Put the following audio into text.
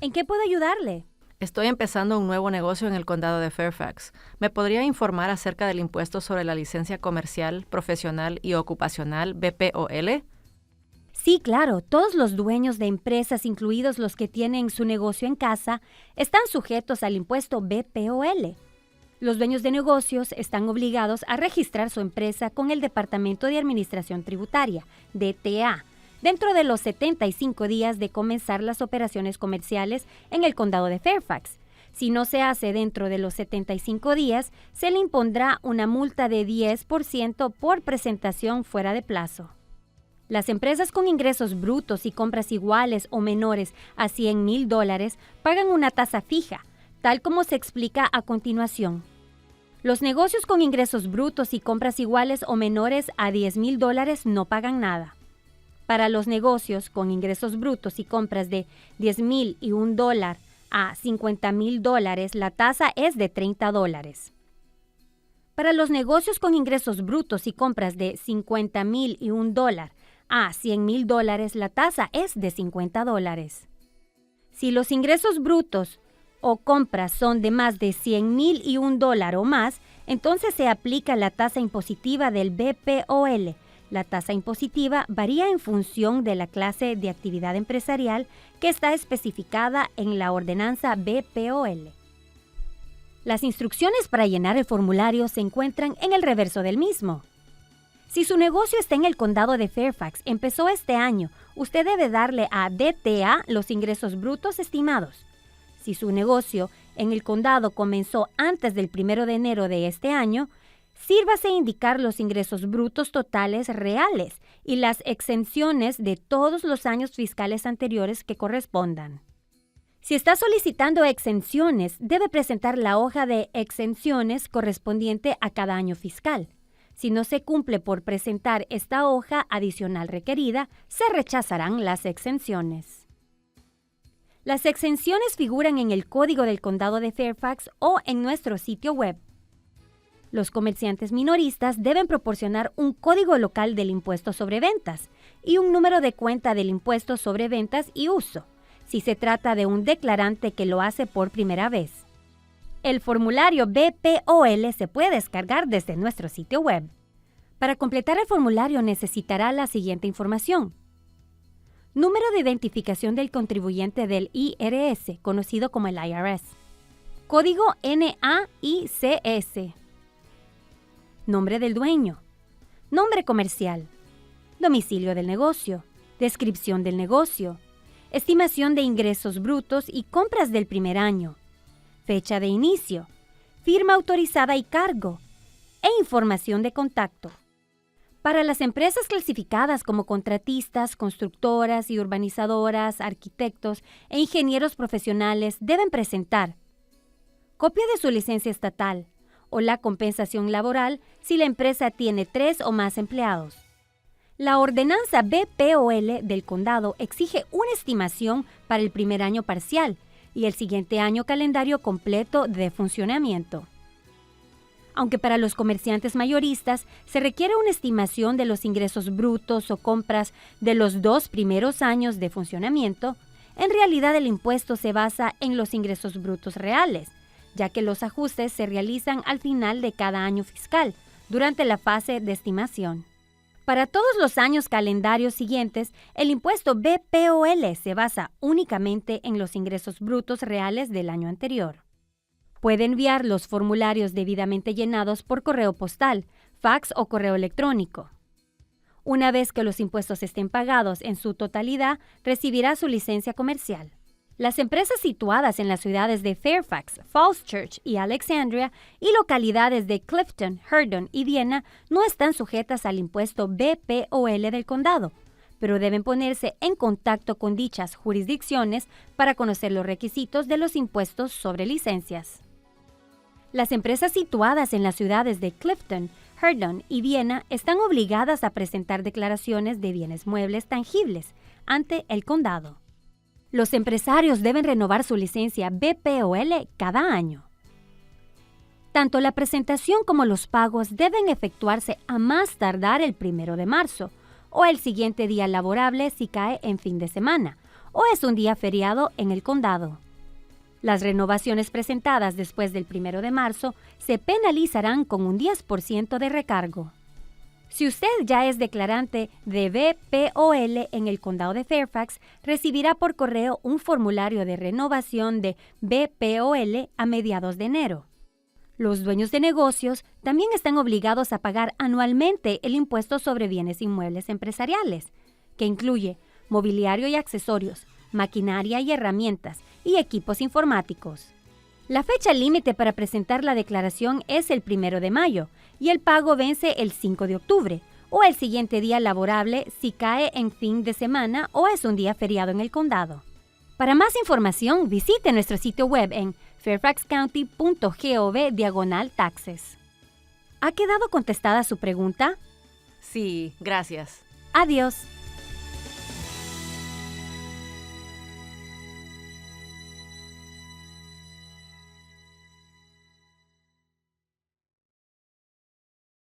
¿En qué puedo ayudarle? Estoy empezando un nuevo negocio en el condado de Fairfax. ¿Me podría informar acerca del impuesto sobre la licencia comercial, profesional y ocupacional BPOL? Sí, claro, todos los dueños de empresas, incluidos los que tienen su negocio en casa, están sujetos al impuesto BPOL. Los dueños de negocios están obligados a registrar su empresa con el Departamento de Administración Tributaria, DTA, dentro de los 75 días de comenzar las operaciones comerciales en el condado de Fairfax. Si no se hace dentro de los 75 días, se le impondrá una multa de 10% por presentación fuera de plazo. Las empresas con ingresos brutos y compras iguales o menores a $100,000 pagan una tasa fija, tal como se explica a continuación. Los negocios con ingresos brutos y compras iguales o menores a $10,000 no pagan nada. Para los negocios con ingresos brutos y compras de $10,001 a $50,000, la tasa es de $30. Para los negocios con ingresos brutos y compras de $50,001 a $100,000, la tasa es de $50. Si los ingresos brutos o compras son de más de $100,001 o más, entonces se aplica la tasa impositiva del BPOL. La tasa impositiva varía en función de la clase de actividad empresarial que está especificada en la ordenanza BPOL. Las instrucciones para llenar el formulario se encuentran en el reverso del mismo. Si su negocio está en el condado de Fairfax, empezó este año, usted debe darle a DTA los ingresos brutos estimados. Si su negocio en el condado comenzó antes del 1 de enero de este año, sírvase indicar los ingresos brutos totales reales y las exenciones de todos los años fiscales anteriores que correspondan. Si está solicitando exenciones, debe presentar la hoja de exenciones correspondiente a cada año fiscal. Si no se cumple por presentar esta hoja adicional requerida, se rechazarán las exenciones. Las exenciones figuran en el Código del Condado de Fairfax o en nuestro sitio web. Los comerciantes minoristas deben proporcionar un código local del impuesto sobre ventas y un número de cuenta del impuesto sobre ventas y uso, si se trata de un declarante que lo hace por primera vez. El formulario BPOL se puede descargar desde nuestro sitio web. Para completar el formulario necesitará la siguiente información: número de identificación del contribuyente del IRS, conocido como el IRS, código NAICS, nombre del dueño, nombre comercial, domicilio del negocio, descripción del negocio, estimación de ingresos brutos y compras del primer año, fecha de inicio, firma autorizada y cargo, e información de contacto. Para las empresas clasificadas como contratistas, constructoras y urbanizadoras, arquitectos e ingenieros profesionales deben presentar copia de su licencia estatal o la compensación laboral si la empresa tiene 3 o más empleados. La ordenanza BPOL del condado exige una estimación para el primer año parcial y el siguiente año calendario completo de funcionamiento. Aunque para los comerciantes mayoristas se requiere una estimación de los ingresos brutos o compras de los 2 primeros años de funcionamiento, en realidad el impuesto se basa en los ingresos brutos reales, ya que los ajustes se realizan al final de cada año fiscal, durante la fase de estimación. Para todos los años calendarios siguientes, el impuesto BPOL se basa únicamente en los ingresos brutos reales del año anterior. Puede enviar los formularios debidamente llenados por correo postal, fax o correo electrónico. Una vez que los impuestos estén pagados en su totalidad, recibirá su licencia comercial. Las empresas situadas en las ciudades de Fairfax, Falls Church y Alexandria y localidades de Clifton, Herndon y Viena no están sujetas al impuesto BPOL del condado, pero deben ponerse en contacto con dichas jurisdicciones para conocer los requisitos de los impuestos sobre licencias. Las empresas situadas en las ciudades de Clifton, Herndon y Viena están obligadas a presentar declaraciones de bienes muebles tangibles ante el condado. Los empresarios deben renovar su licencia BPOL cada año. Tanto la presentación como los pagos deben efectuarse a más tardar el 1 de marzo o el siguiente día laborable si cae en fin de semana, o es un día feriado en el condado. Las renovaciones presentadas después del 1 de marzo se penalizarán con un 10% de recargo. Si usted ya es declarante de BPOL en el condado de Fairfax, recibirá por correo un formulario de renovación de BPOL a mediados de enero. Los dueños de negocios también están obligados a pagar anualmente el impuesto sobre bienes inmuebles empresariales, que incluye mobiliario y accesorios, maquinaria y herramientas y equipos informáticos. La fecha límite para presentar la declaración es el 1 de mayo y el pago vence el 5 de octubre o el siguiente día laborable si cae en fin de semana o es un día feriado en el condado. Para más información, visite nuestro sitio web en fairfaxcounty.gov/taxes. ¿Ha quedado contestada su pregunta? Sí, gracias. Adiós.